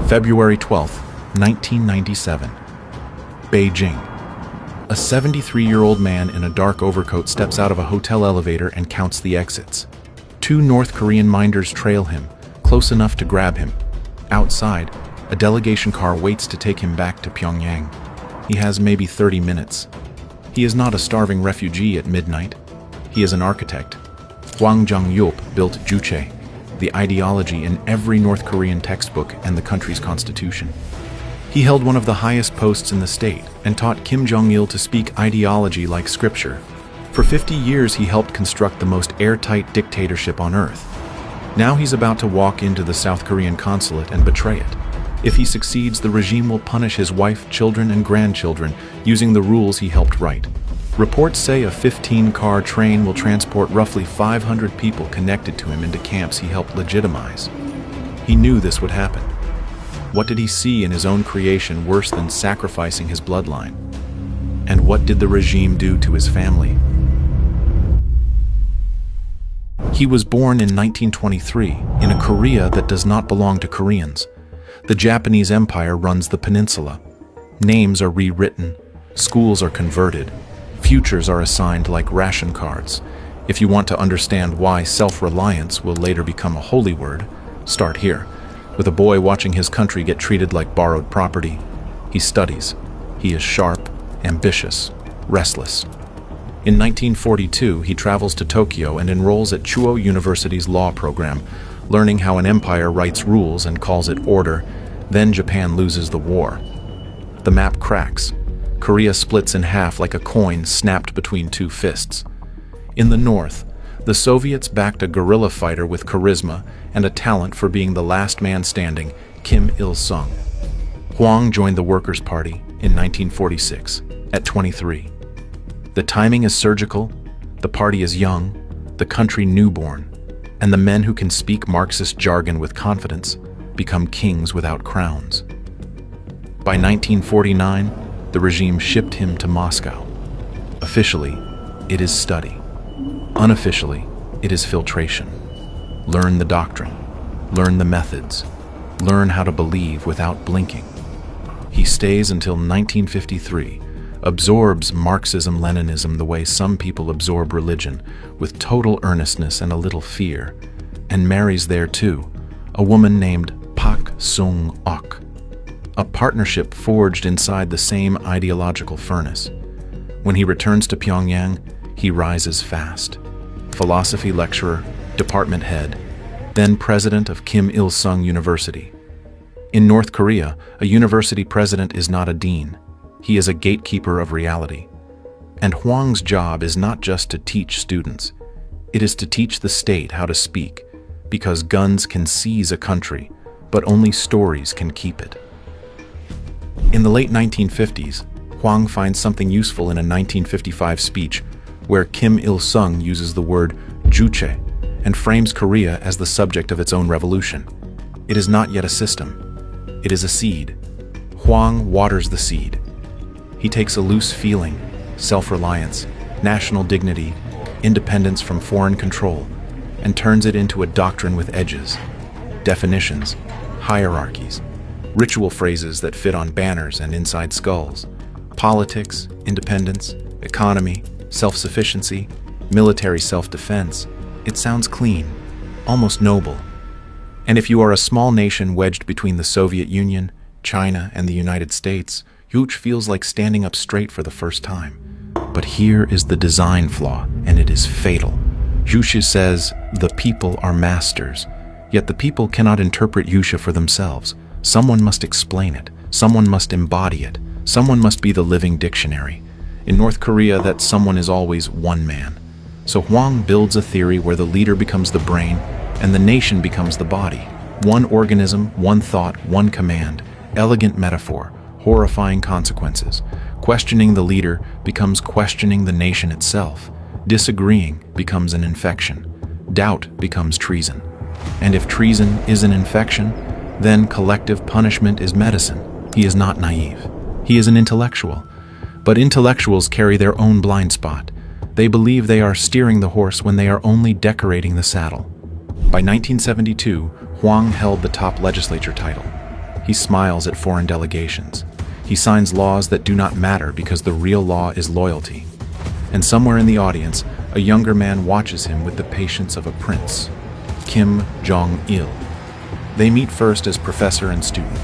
February 12, 1997. Beijing. A 73-year-old man in a dark overcoat steps out of a hotel elevator and counts the exits. Two North Korean minders trail him, close enough to grab him. Outside, a delegation car waits to take him back to Pyongyang. He has maybe 30 minutes. He is not a starving refugee at midnight. He is an architect. Hwang Jung-yup built Juche, the ideology in every North Korean textbook and the country's constitution. He held one of the highest posts in the state and taught Kim Jong-il to speak ideology like scripture. For 50 years, he helped construct the most airtight dictatorship on earth. Now he's about to walk into the South Korean consulate and betray it. If he succeeds, the regime will punish his wife, children, and grandchildren using the rules he helped write. Reports say a 15-car train will transport roughly 500 people connected to him into camps he helped legitimize. He knew this would happen. What did he see in his own creation worse than sacrificing his bloodline? And what did the regime do to his family? He was born in 1923 in a Korea that does not belong to Koreans. The Japanese Empire runs the peninsula. Names are rewritten, schools are converted, futures are assigned like ration cards. If you want to understand why self-reliance will later become a holy word, start here, with a boy watching his country get treated like borrowed property. He studies. He is sharp, ambitious, restless. In 1942, he travels to Tokyo and enrolls at Chuo University's law program, learning how an empire writes rules and calls it order. Then Japan loses the war. The map cracks. Korea splits in half like a coin snapped between two fists. In the north, the Soviets backed a guerrilla fighter with charisma and a talent for being the last man standing, Kim Il-sung. Hwang joined the Workers' Party in 1946, at 23. The timing is surgical, the party is young, the country newborn, and the men who can speak Marxist jargon with confidence become kings without crowns. By 1949, the regime shipped him to Moscow. Officially, it is study. Unofficially, it is filtration. Learn the doctrine, learn the methods, learn how to believe without blinking. He stays until 1953, absorbs Marxism-Leninism the way some people absorb religion, with total earnestness and a little fear, and marries there too, a woman named Pak Sung-ok, a partnership forged inside the same ideological furnace. When he returns to Pyongyang, he rises fast. Philosophy lecturer, department head, then president of Kim Il-sung University. In North Korea, a university president is not a dean. He is a gatekeeper of reality. And Hwang's job is not just to teach students. It is to teach the state how to speak, because guns can seize a country, but only stories can keep it. In the late 1950s, Hwang finds something useful in a 1955 speech where Kim Il-sung uses the word Juche and frames Korea as the subject of its own revolution. It is not yet a system. It is a seed. Hwang waters the seed. He takes a loose feeling, self-reliance, national dignity, independence from foreign control, and turns it into a doctrine with edges, definitions, hierarchies, ritual phrases that fit on banners and inside skulls, politics, independence, economy, self-sufficiency, military self-defense. It sounds clean, almost noble. And if you are a small nation wedged between the Soviet Union, China, and the United States, Yuch feels like standing up straight for the first time. But here is the design flaw, and it is fatal. Yuch says, the people are masters, yet the people cannot interpret Yuch for themselves. Someone must explain it. Someone must embody it. Someone must be the living dictionary. In North Korea, that someone is always one man. So Hwang builds a theory where the leader becomes the brain and the nation becomes the body. One organism, one thought, one command. Elegant metaphor, horrifying consequences. Questioning the leader becomes questioning the nation itself. Disagreeing becomes an infection. Doubt becomes treason. And if treason is an infection, then collective punishment is medicine. He is not naive. He is an intellectual. But intellectuals carry their own blind spot. They believe they are steering the horse when they are only decorating the saddle. By 1972, Hwang held the top legislature title. He smiles at foreign delegations. He signs laws that do not matter because the real law is loyalty. And somewhere in the audience, a younger man watches him with the patience of a prince, Kim Jong-il. They meet first as professor and student.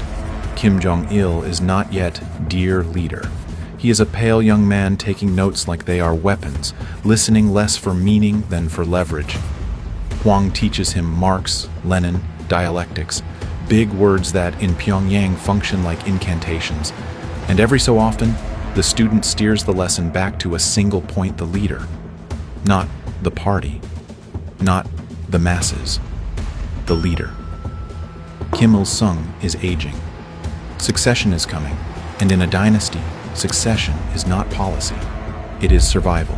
Kim Jong-il is not yet dear leader. He is a pale young man taking notes like they are weapons, listening less for meaning than for leverage. Huang teaches him Marx, Lenin, dialectics, big words that in Pyongyang function like incantations. And every so often, the student steers the lesson back to a single point: the leader. Not the party. Not the masses. The leader. Kim Il-sung is aging. Succession is coming, and in a dynasty, succession is not policy. It is survival.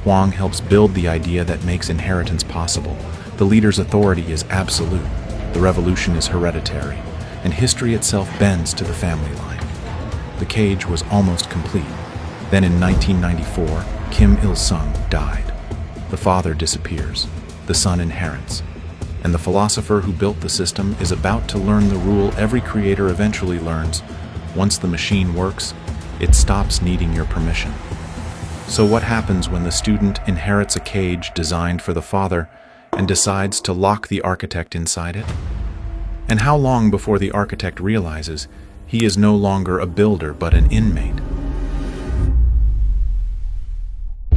Huang helps build the idea that makes inheritance possible. The leader's authority is absolute. The revolution is hereditary, and history itself bends to the family line. The cage was almost complete. Then in 1994, Kim Il-sung died. The father disappears. The son inherits. And the philosopher who built the system is about to learn the rule every creator eventually learns. Once the machine works, it stops needing your permission. So what happens when the student inherits a cage designed for the father and decides to lock the architect inside it? And how long before the architect realizes he is no longer a builder but an inmate?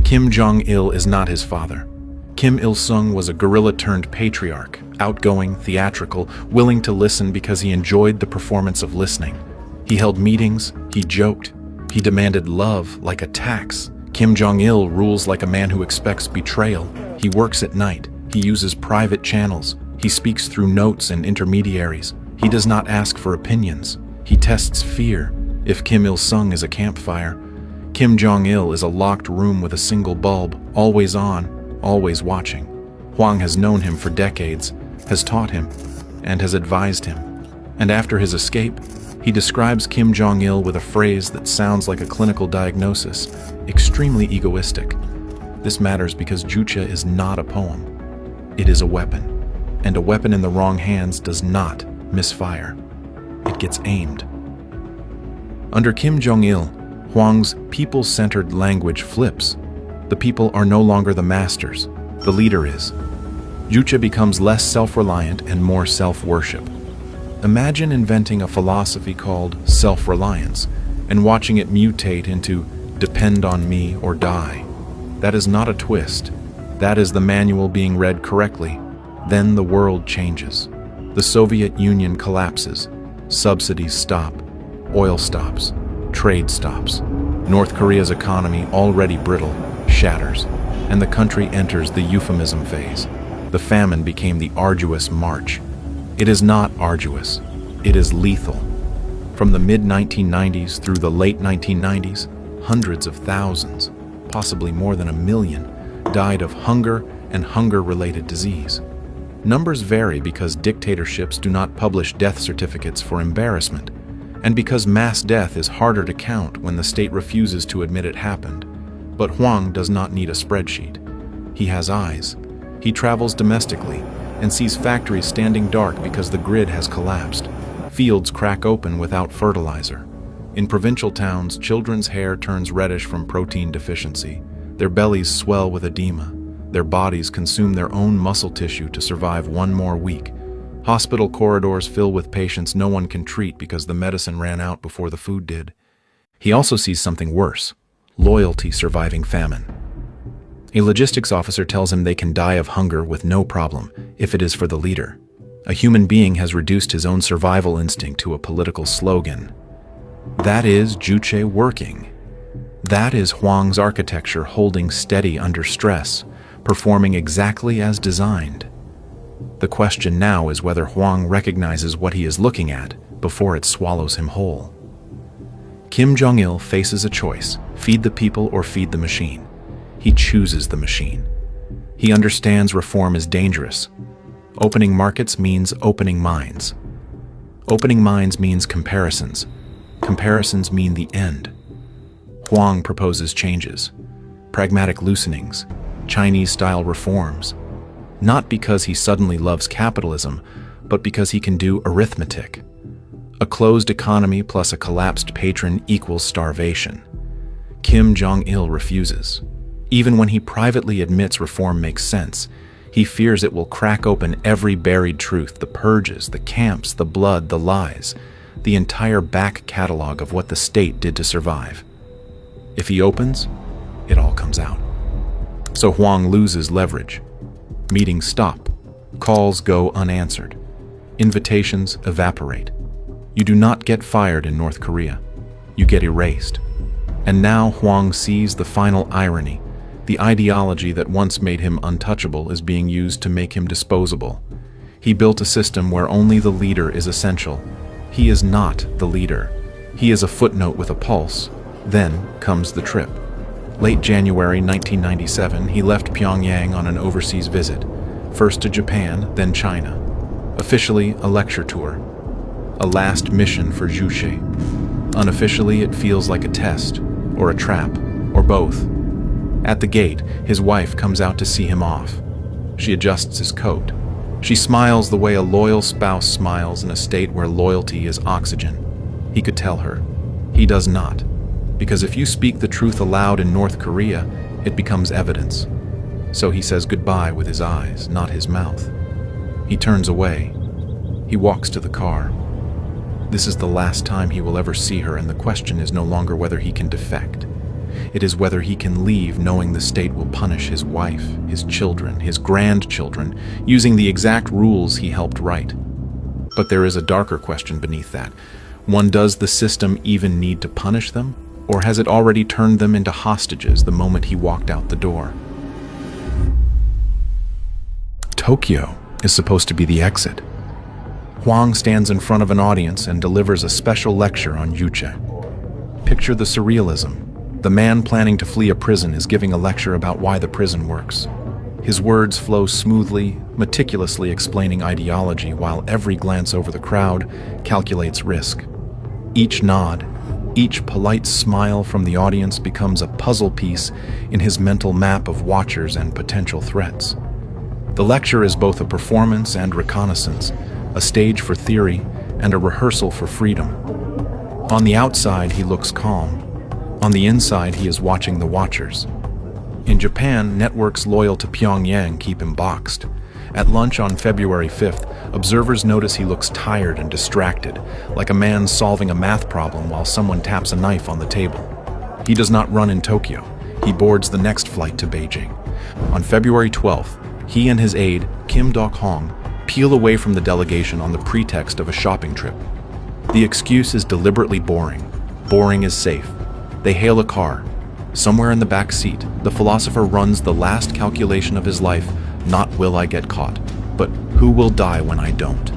Kim Jong-il is not his father. Kim Il-sung was a guerrilla-turned-patriarch, outgoing, theatrical, willing to listen because he enjoyed the performance of listening. He held meetings, he joked, he demanded love like a tax. Kim Jong-il rules like a man who expects betrayal. He works at night, he uses private channels, he speaks through notes and intermediaries. He does not ask for opinions. He tests fear. If Kim Il-sung is a campfire, Kim Jong-il is a locked room with a single bulb, always on, always watching. Huang has known him for decades, has taught him, and has advised him. And after his escape, he describes Kim Jong-il with a phrase that sounds like a clinical diagnosis: extremely egoistic. This matters because Juche is not a poem. It is a weapon, and a weapon in the wrong hands does not misfire. It gets aimed. Under Kim Jong-il, Huang's people-centered language flips. The people are no longer the masters. The leader is. Juche becomes less self-reliant and more self-worship. Imagine inventing a philosophy called self-reliance and watching it mutate into depend on me or die. That is not a twist. That is the manual being read correctly. Then the world changes. The Soviet Union collapses. Subsidies stop. Oil stops. Trade stops. North Korea's economy, already brittle, shatters, and the country enters the euphemism phase. The famine became the arduous march. It is not arduous. It is lethal. From the mid-1990s through the late 1990s, hundreds of thousands, possibly more than 1 million, died of hunger and hunger-related disease. Numbers vary because dictatorships do not publish death certificates for embarrassment, and because mass death is harder to count when the state refuses to admit it happened. But Huang does not need a spreadsheet. He has eyes. He travels domestically and sees factories standing dark because the grid has collapsed. Fields crack open without fertilizer. In provincial towns, children's hair turns reddish from protein deficiency. Their bellies swell with edema. Their bodies consume their own muscle tissue to survive one more week. Hospital corridors fill with patients no one can treat because the medicine ran out before the food did. He also sees something worse: loyalty surviving famine. A logistics officer tells him they can die of hunger with no problem if it is for the leader. A human being has reduced his own survival instinct to a political slogan. That is Juche working. That is Huang's architecture holding steady under stress, performing exactly as designed. The question now is whether Huang recognizes what he is looking at before it swallows him whole. Kim Jong-il faces a choice: feed the people or feed the machine. He chooses the machine. He understands reform is dangerous. Opening markets means opening minds. Opening minds means comparisons. Comparisons mean the end. Huang proposes changes, pragmatic loosenings, Chinese-style reforms, not because he suddenly loves capitalism, but because he can do arithmetic. A closed economy plus a collapsed patron equals starvation. Kim Jong-il refuses. Even when he privately admits reform makes sense, he fears it will crack open every buried truth, the purges, the camps, the blood, the lies, the entire back catalog of what the state did to survive. If he opens, it all comes out. So Huang loses leverage. Meetings stop. Calls go unanswered. Invitations evaporate. You do not get fired in North Korea. You get erased. And now Huang sees the final irony. The ideology that once made him untouchable is being used to make him disposable. He built a system where only the leader is essential. He is not the leader. He is a footnote with a pulse. Then comes the trip. Late January 1997, he left Pyongyang on an overseas visit, first to Japan, then China. Officially, a lecture tour. A last mission for Juche. Unofficially, it feels like a test, or a trap, or both. At the gate, his wife comes out to see him off. She adjusts his coat. She smiles the way a loyal spouse smiles in a state where loyalty is oxygen. He could tell her. He does not. Because if you speak the truth aloud in North Korea, it becomes evidence. So he says goodbye with his eyes, not his mouth. He turns away. He walks to the car. This is the last time he will ever see her, and the question is no longer whether he can defect. It is whether he can leave knowing the state will punish his wife, his children, his grandchildren, using the exact rules he helped write. But there is a darker question beneath that. One, does the system even need to punish them? Or has it already turned them into hostages the moment he walked out the door? Tokyo is supposed to be the exit. Huang stands in front of an audience and delivers a special lecture on Juche. Picture the surrealism. The man planning to flee a prison is giving a lecture about why the prison works. His words flow smoothly, meticulously explaining ideology, while every glance over the crowd calculates risk. Each nod, each polite smile from the audience becomes a puzzle piece in his mental map of watchers and potential threats. The lecture is both a performance and reconnaissance, a stage for theory and a rehearsal for freedom. On the outside, he looks calm. On the inside, he is watching the watchers. In Japan, networks loyal to Pyongyang keep him boxed. At lunch on February 5th, observers notice he looks tired and distracted, like a man solving a math problem while someone taps a knife on the table. He does not run in Tokyo. He boards the next flight to Beijing. On February 12th, he and his aide, Kim Dok-hong, peel away from the delegation on the pretext of a shopping trip. The excuse is deliberately boring. Boring is safe. They hail a car. Somewhere in the back seat, the philosopher runs the last calculation of his life, not will I get caught, but who will die when I don't.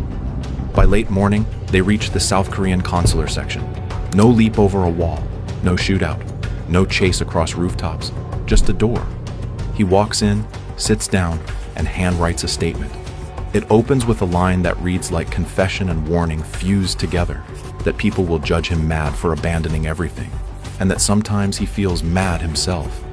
By late morning, they reach the South Korean consular section. No leap over a wall, no shootout, no chase across rooftops, just a door. He walks in, sits down, and handwrites a statement. It opens with a line that reads like confession and warning fused together, that people will judge him mad for abandoning everything, and that sometimes he feels mad himself.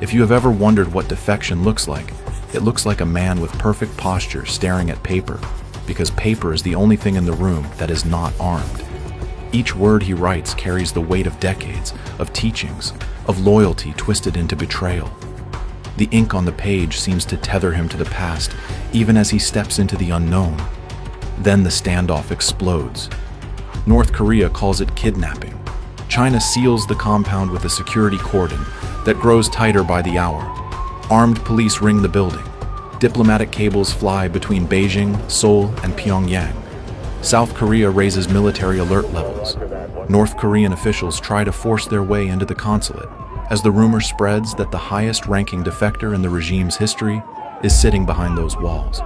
If you have ever wondered what defection looks like, it looks like a man with perfect posture staring at paper, because paper is the only thing in the room that is not armed. Each word he writes carries the weight of decades, of teachings, of loyalty twisted into betrayal. The ink on the page seems to tether him to the past, even as he steps into the unknown. Then the standoff explodes. North Korea calls it kidnapping. China seals the compound with a security cordon that grows tighter by the hour. Armed police ring the building. Diplomatic cables fly between Beijing, Seoul, and Pyongyang. South Korea raises military alert levels. North Korean officials try to force their way into the consulate, as the rumor spreads that the highest-ranking defector in the regime's history is sitting behind those walls.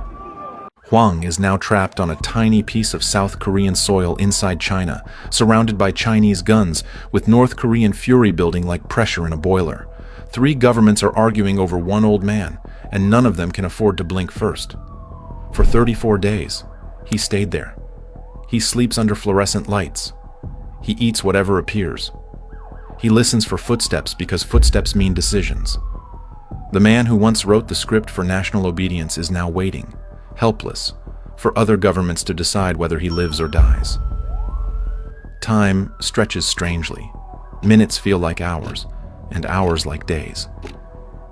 Huang is now trapped on a tiny piece of South Korean soil inside China, surrounded by Chinese guns, with North Korean fury building like pressure in a boiler. 3 governments are arguing over one old man, and none of them can afford to blink first. For 34 days, he stayed there. He sleeps under fluorescent lights. He eats whatever appears. He listens for footsteps because footsteps mean decisions. The man who once wrote the script for national obedience is now waiting, helpless, for other governments to decide whether he lives or dies. Time stretches strangely. Minutes feel like hours, and hours like days.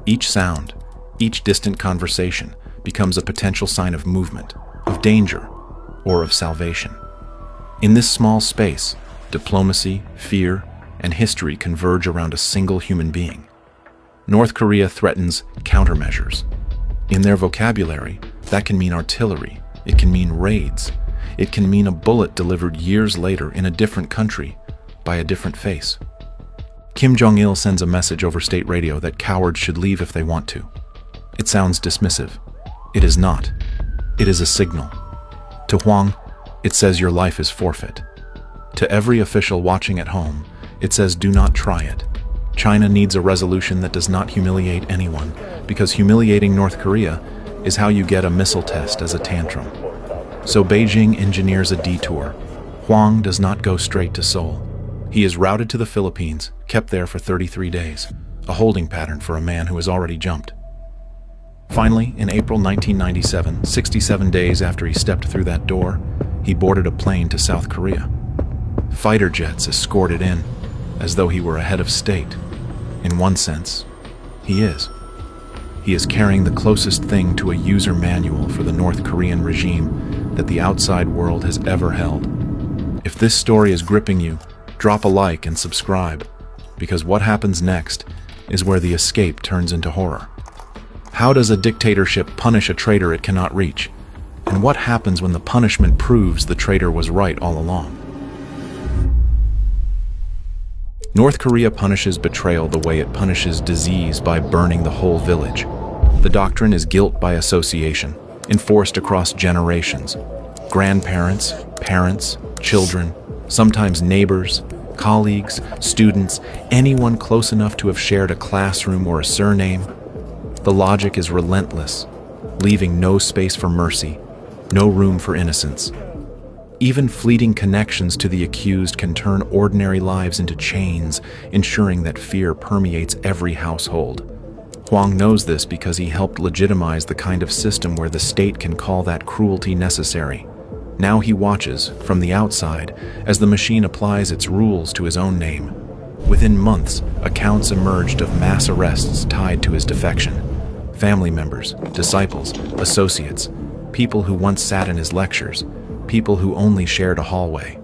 Each sound, each distant conversation becomes a potential sign of movement, of danger, or of salvation. In this small space, diplomacy, fear, and history converge around a single human being. North Korea threatens countermeasures. In their vocabulary, that can mean artillery, it can mean raids, it can mean a bullet delivered years later in a different country by a different face. Kim Jong-il sends a message over state radio that cowards should leave if they want to. It sounds dismissive. It is not. It is a signal. To Huang, it says your life is forfeit. To every official watching at home, it says do not try it. China needs a resolution that does not humiliate anyone, because humiliating North Korea is how you get a missile test as a tantrum. So Beijing engineers a detour. Huang does not go straight to Seoul. He is routed to the Philippines, kept there for 33 days, a holding pattern for a man who has already jumped. Finally, in April 1997, 67 days after he stepped through that door, he boarded a plane to South Korea. Fighter jets escorted in, as though he were a head of state. In one sense, he is. He is carrying the closest thing to a user manual for the North Korean regime that the outside world has ever held. If this story is gripping you, drop a like and subscribe, because what happens next is where the escape turns into horror. How does a dictatorship punish a traitor it cannot reach? And what happens when the punishment proves the traitor was right all along? North Korea punishes betrayal the way it punishes disease by burning the whole village. The doctrine is guilt by association, enforced across generations. Grandparents, parents, children, sometimes neighbors, colleagues, students, anyone close enough to have shared a classroom or a surname. The logic is relentless, leaving no space for mercy, no room for innocence. Even fleeting connections to the accused can turn ordinary lives into chains, ensuring that fear permeates every household. Huang knows this because he helped legitimize the kind of system where the state can call that cruelty necessary. Now he watches, from the outside, as the machine applies its rules to his own name. Within months, accounts emerged of mass arrests tied to his defection. Family members, disciples, associates, people who once sat in his lectures, people who only shared a hallway.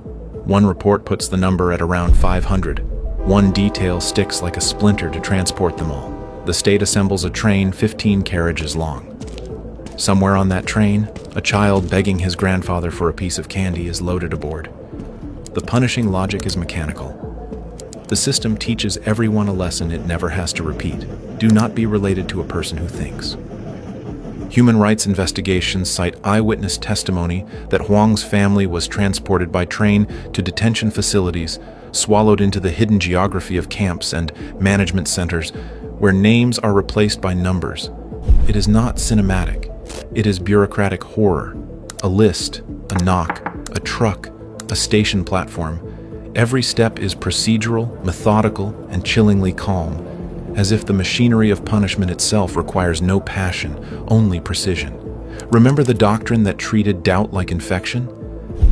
One report puts the number at around 500. One detail sticks like a splinter to transport them all. The state assembles a train 15 carriages long. Somewhere on that train, a child begging his grandfather for a piece of candy is loaded aboard. The punishing logic is mechanical. The system teaches everyone a lesson it never has to repeat. Do not be related to a person who thinks. Human rights investigations cite eyewitness testimony that Huang's family was transported by train to detention facilities, swallowed into the hidden geography of camps and management centers, where names are replaced by numbers. It is not cinematic. It is bureaucratic horror. A list, a knock, a truck, a station platform. Every step is procedural, methodical, and chillingly calm, as if the machinery of punishment itself requires no passion, only precision. Remember the doctrine that treated doubt like infection?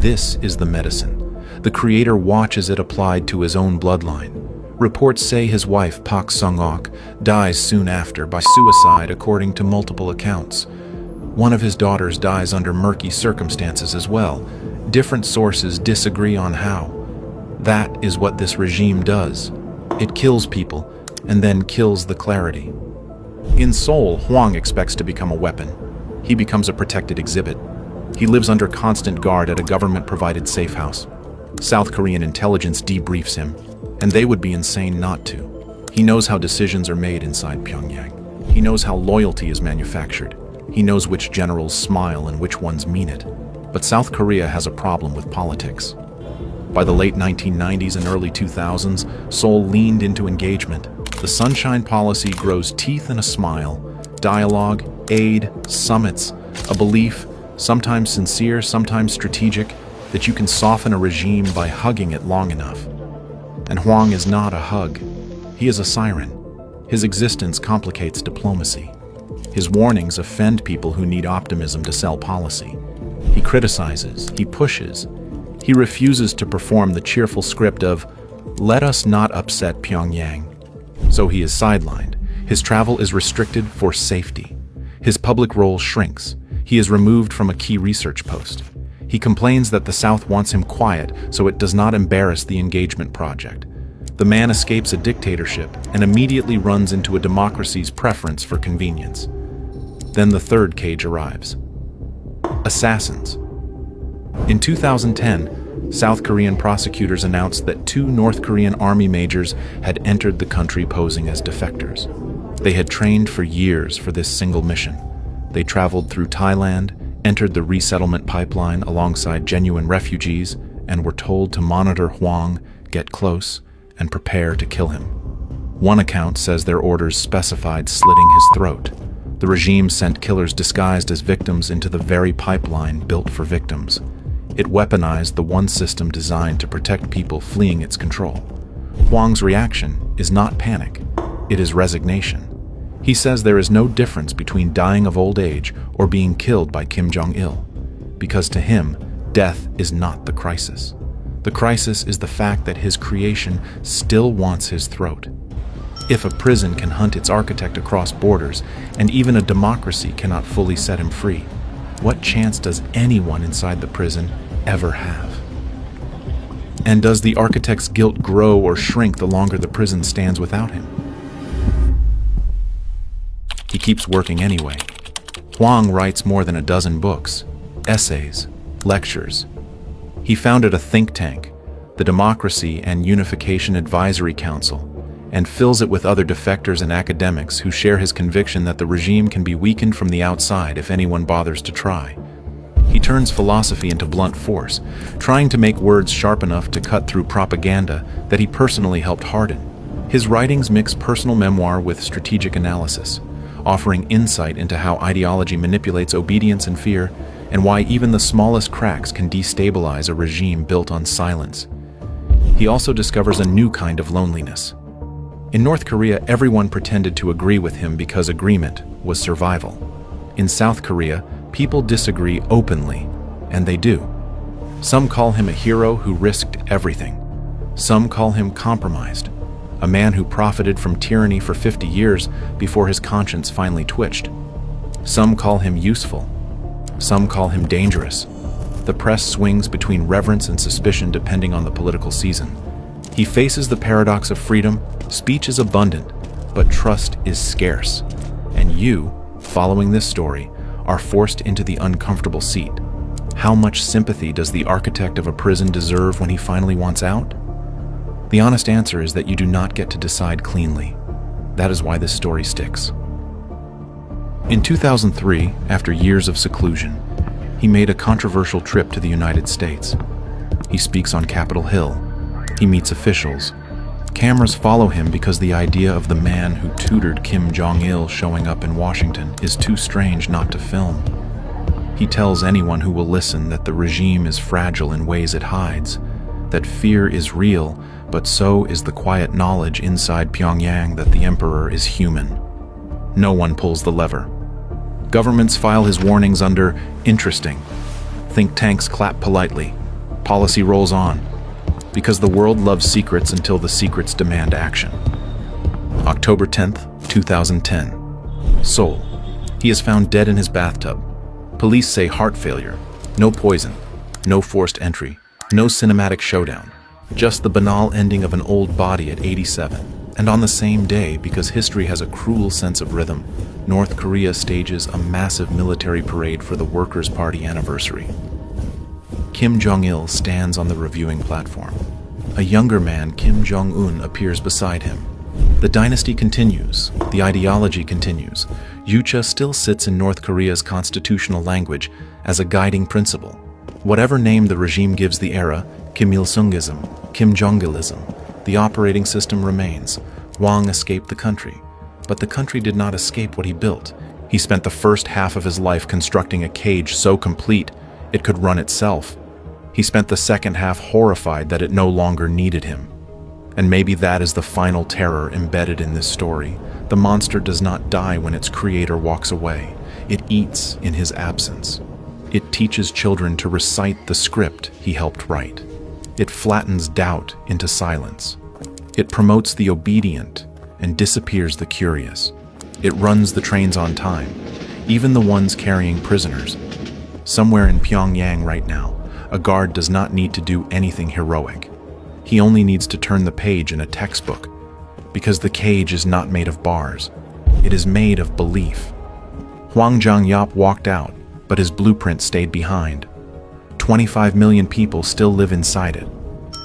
This is the medicine. The creator watches it applied to his own bloodline. Reports say his wife, Pak Sung-ok, dies soon after by suicide according to multiple accounts. One of his daughters dies under murky circumstances as well. Different sources disagree on how. That is what this regime does. It kills people, and then kills the clarity. In Seoul, Huang expects to become a weapon. He becomes a protected exhibit. He lives under constant guard at a government-provided safe house. South Korean intelligence debriefs him, and they would be insane not to. He knows how decisions are made inside Pyongyang. He knows how loyalty is manufactured. He knows which generals smile and which ones mean it. But South Korea has a problem with politics. By the late 1990s and early 2000s, Seoul leaned into engagement. The Sunshine Policy grows teeth in a smile. Dialogue, aid, summits, a belief, sometimes sincere, sometimes strategic, that you can soften a regime by hugging it long enough. And Huang is not a hug. He is a siren. His existence complicates diplomacy. His warnings offend people who need optimism to sell policy. He criticizes, he pushes, He refuses to perform the cheerful script of, "Let us not upset Pyongyang." So he is sidelined. His travel is restricted for safety. His public role shrinks. He is removed from a key research post. He complains that the South wants him quiet so it does not embarrass the engagement project. The man escapes a dictatorship and immediately runs into a democracy's preference for convenience. Then the third cage arrives. Assassins. In 2010, South Korean prosecutors announced that 2 North Korean army majors had entered the country posing as defectors. They had trained for years for this single mission. They traveled through Thailand, entered the resettlement pipeline alongside genuine refugees, and were told to monitor Hwang, get close, and prepare to kill him. One account says their orders specified slitting his throat. The regime sent killers disguised as victims into the very pipeline built for victims. It weaponized the one system designed to protect people fleeing its control. Hwang's reaction is not panic, it is resignation. He says there is no difference between dying of old age or being killed by Kim Jong-il, because to him, death is not the crisis. The crisis is the fact that his creation still wants his throat. If a prison can hunt its architect across borders, and even a democracy cannot fully set him free, what chance does anyone inside the prison ever have? And does the architect's guilt grow or shrink the longer the prison stands without him? He keeps working anyway. Hwang writes more than a dozen books, essays, lectures. He founded a think tank, the Democracy and Unification Advisory Council, and fills it with other defectors and academics who share his conviction that the regime can be weakened from the outside if anyone bothers to try. He turns philosophy into blunt force, trying to make words sharp enough to cut through propaganda that he personally helped harden. His writings mix personal memoir with strategic analysis, offering insight into how ideology manipulates obedience and fear, and why even the smallest cracks can destabilize a regime built on silence. He also discovers a new kind of loneliness. In North Korea, everyone pretended to agree with him because agreement was survival. In South Korea, people disagree openly, and they do. Some call him a hero who risked everything. Some call him compromised, a man who profited from tyranny for 50 years before his conscience finally twitched. Some call him useful. Some call him dangerous. The press swings between reverence and suspicion depending on the political season. He faces the paradox of freedom. Speech is abundant, but trust is scarce. And you, following this story, are forced into the uncomfortable seat. How much sympathy does the architect of a prison deserve when he finally wants out? The honest answer is that you do not get to decide cleanly. That is why this story sticks. In 2003, after years of seclusion, he made a controversial trip to the United States. He speaks on Capitol Hill. He meets officials. Cameras follow him because the idea of the man who tutored Kim Jong-il showing up in Washington is too strange not to film. He tells anyone who will listen that the regime is fragile in ways it hides, that fear is real, but so is the quiet knowledge inside Pyongyang that the emperor is human. No one pulls the lever. Governments file his warnings under interesting. Think tanks clap politely. Policy rolls on. Because the world loves secrets until the secrets demand action. October 10th, 2010. Seoul. He is found dead in his bathtub. Police say heart failure. No poison. No forced entry. No cinematic showdown. Just the banal ending of an old body at 87. And on the same day, because history has a cruel sense of rhythm, North Korea stages a massive military parade for the Workers' Party anniversary. Kim Jong-il stands on the reviewing platform. A younger man, Kim Jong-un, appears beside him. The dynasty continues. The ideology continues. Yucha still sits in North Korea's constitutional language as a guiding principle. Whatever name the regime gives the era, Kim Il-sungism, Kim Jong-ilism, the operating system remains. Hwang escaped the country. But the country did not escape what he built. He spent the first half of his life constructing a cage so complete it could run itself. He spent the second half horrified that it no longer needed him. And maybe that is the final terror embedded in this story. The monster does not die when its creator walks away. It eats in his absence. It teaches children to recite the script he helped write. It flattens doubt into silence. It promotes the obedient and disappears the curious. It runs the trains on time, even the ones carrying prisoners. Somewhere in Pyongyang right now, a guard does not need to do anything heroic. He only needs to turn the page in a textbook, because the cage is not made of bars. It is made of belief. Hwang Jong-yop walked out, but his blueprint stayed behind. 25 million people still live inside it.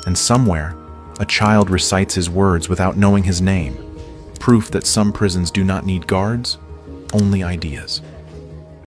And somewhere, a child recites his words without knowing his name. Proof that some prisons do not need guards, only ideas.